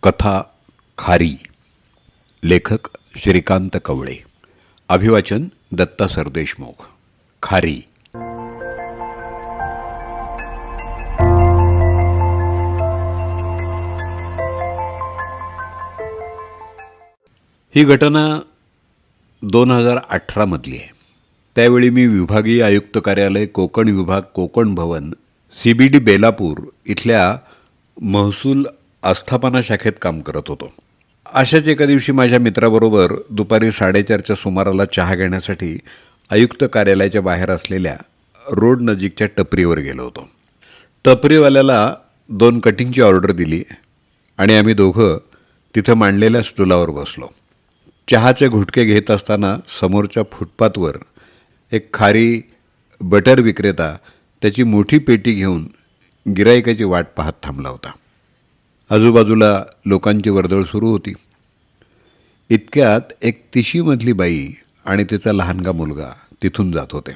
कथा खारी. लेखक श्रीकांत कवळे. अभिवाचन दत्ता सरदेशमुख. खारी. ही घटना 2018 मधली आहे. त्यावेळी मी विभागीय आयुक्त कार्यालय कोकण विभाग कोकण भवन CBD बेलापूर इथल्या महसूल आस्थापना शाखेत काम करत होतो. अशाच एका दिवशी माझ्या मित्राबरोबर दुपारी 4:30च्या सुमाराला चहा घेण्यासाठी आयुक्त कार्यालयाच्या बाहेर असलेल्या रोड नजीकच्या टपरीवर गेलो होतो. टपरीवाल्याला 2 कटिंगची ऑर्डर दिली आणि आम्ही दोघं तिथं मांडलेल्या स्टूलावर बसलो. चहाचे घुटके घेत असताना समोरच्या फुटपाथवर एक खारी बटर विक्रेता त्याची मोठी पेटी घेऊन गिराईकाची वाट पाहत थांबला होता. आजूबाजूला लोकांची वर्दळ सुरू होती. इतक्यात एक 30मधली बाई आणि तिचा लहानगा मुलगा तिथून जात होते.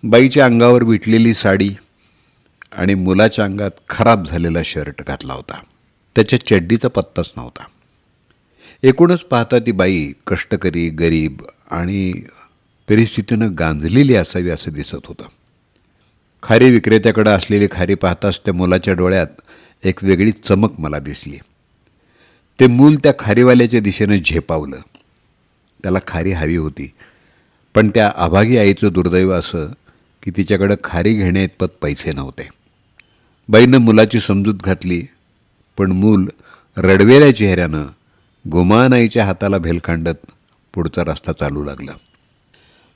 बाईच्या अंगावर विटलेली साडी आणि मुलाच्या अंगात खराब झालेला शर्ट घातला होता. त्याच्या चड्डीचा पत्ताच नव्हता. एकूणच पाहता ती बाई कष्टकरी, गरीब आणि परिस्थितीनं गांजलेली असावी असं दिसत होतं. खारी विक्रेत्याकडे असलेली खारी पाहताच त्या मुलाच्या डोळ्यात एक वेगळी चमक मला दिसली. ते मूल त्या खारीवाल्याच्या दिशेनं झेपावलं. त्याला खारी हवी होती, पण त्या अभागी आईचं दुर्दैव असं की तिच्याकडं खारी घेण्याइतपत पैसे नव्हते. बाईनं मुलाची समजूत घातली, पण मूल रडवेल्या चेहऱ्यानं गुमान आईच्या हाताला भेलखांडत पुढचा रस्ता चालू लागला.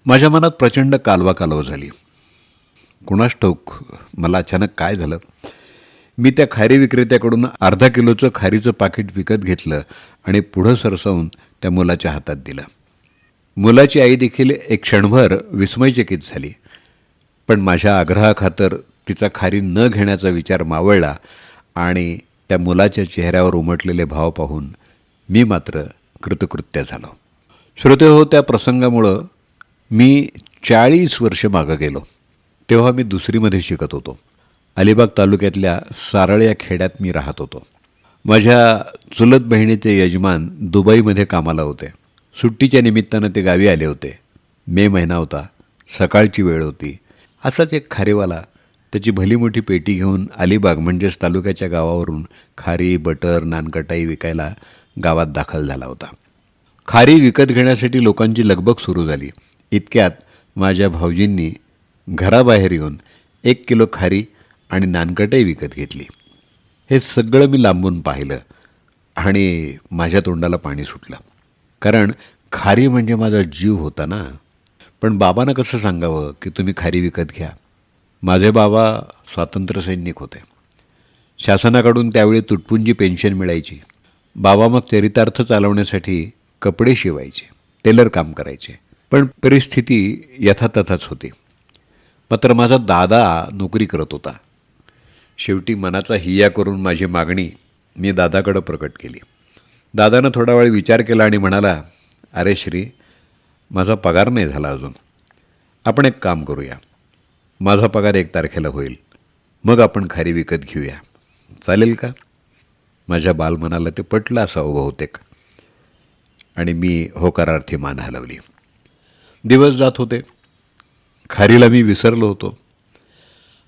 माझ्या मनात प्रचंड कालवा झाली. कुणास ठाऊक मला अचानक काय झालं. मी त्या खारी विक्रेत्याकडून अर्धा किलोचं खारीचं पाकिट विकत घेतलं आणि पुढं सरसावून त्या मुलाच्या हातात दिलं. मुलाची आई देखील एक क्षणभर विस्मयचकित झाली, पण माझ्या आग्रहाखातर तिचा खारी न घेण्याचा विचार मावळला आणि त्या मुलाच्या चेहऱ्यावर उमटलेले भाव पाहून मी मात्र कृतकृत्य झालो. श्रोतेहो, त्या प्रसंगामुळं मी 40 वर्ष मागं गेलो. तेव्हा मी 2रीमध्ये शिकत होतो. अलिबाग तालुक्यातल्या सारळ या खेड्यात मी राहत होतो. माझ्या चुलत बहिणीचे यजमान दुबईमध्ये कामाला होते. सुट्टीच्या निमित्तानं ते गावी आले होते. मे महिना होता. सकाळची वेळ होती. असाच एक खारीवाला त्याची भली मोठी पेटी घेऊन अलिबाग म्हणजेच तालुक्याच्या गावावरून खारी, बटर, नानकटाई विकायला गावात दाखल झाला होता. खारी विकत घेण्यासाठी लोकांची लगबग सुरू झाली. इतक्यात माझ्या भाऊजींनी घराबाहेर येऊन 1 किलो खारी आणि नानकटाई विकत घेतली. हे सगळं मी लांबून पाहिलं आणि माझ्या तोंडाला पाणी सुटलं. कारण खारी म्हणजे माझा जीव होता ना. पण बाबांना कसं सांगावं की तुम्ही खारी विकत घ्या. माझे बाबा स्वातंत्र्यसैनिक होते. शासनाकडून त्यावेळी तुटपुंजी पेन्शन मिळायची. बाबा मग चरितार्थ चालवण्यासाठी कपडे शिवायचे, टेलर काम करायचे. पण परिस्थिती यथातथाच होती. मात्र माझा दादा नोकरी करत होता. शेवटी मनाचा हिया करून माझी मागणी मी दादाकडं प्रकट केली. दादानं थोडा वेळ विचार केला आणि म्हणाला, अरे श्री, माझा पगार नाही झाला अजून. आपण एक काम करूया. माझा पगार 1 तारखेला होईल. मग आपण खारी विकत घेऊया. चालेल का? माझ्या बालमनाला ते पटलं असावं बहुतेक आणि मी होकारार्थी मान हलवली. दिवस जात होते. खारीला मी विसरलो होतो.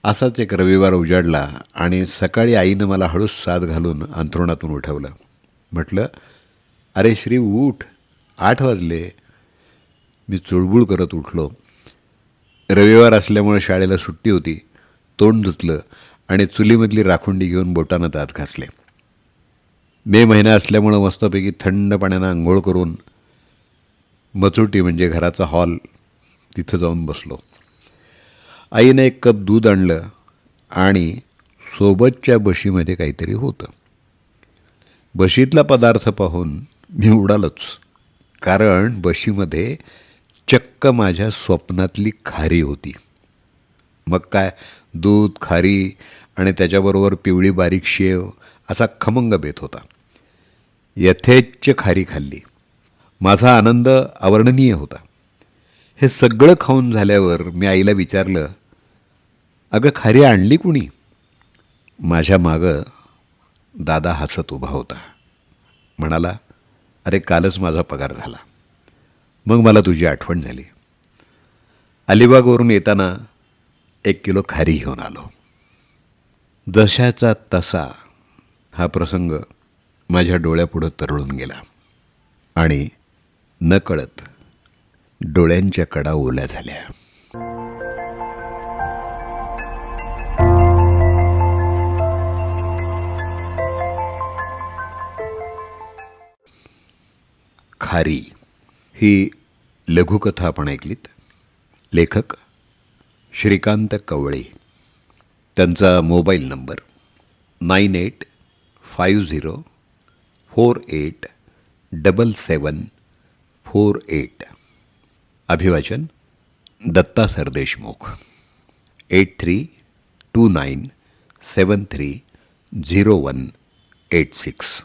असाच एक रविवार उजाडला आणि सकाळी आईनं मला हळूच साद घालून अंथरुणातून उठवलं. म्हटलं, अरे श्री, उठ, 8 वाजले. मी चुळबुळ करत उठलो. रविवार असल्यामुळे शाळेला सुट्टी होती. तोंड धुतलं आणि चुलीमधली राखुंडी घेऊन बोटानं दात घासले. मे महिना असल्यामुळं मस्तपैकी थंड पाण्यानं आंघोळ करून मचुटी म्हणजे घराचा हॉल तिथं जाऊन बसलो. आईनं 1 कप दूध आणलं आणि सोबतच्या बशीमध्ये काहीतरी होतं. बशीतला पदार्थ पाहून मी उडालोच. कारण बशीमध्ये चक्क माझ्या स्वप्नातली खारी होती. मग काय, दूध, खारी आणि त्याच्याबरोबर पिवळी बारीक शेव असा खमंग बेत होता. यथेच्छ खारी खाल्ली. माझा आनंद अवर्णनीय होता. हे सगळं खाऊन झाल्यावर मी आईला विचारलं, अगं खारी आणली कुणी? माझ्या मागं दादा हसत उभा होता. म्हणाला, अरे कालच माझा पगार झाला. मग मला तुझी आठवण झाली. अलिबागवरून येताना 1 किलो खारी घेऊन आलो. जशाचा तसा हा प्रसंग माझ्या डोळ्यापुढं तरळून गेला आणि नकळत डोळ्यांच्या कडा ओल्या झाल्या. खारी ही लघुकथा आपण ऐकलीत. लेखक श्रीकांत कवळे. त्यांचा मोबाईल नंबर 9850487748. अभिवाचन दत्ता सरदेशमुख. 8329730186.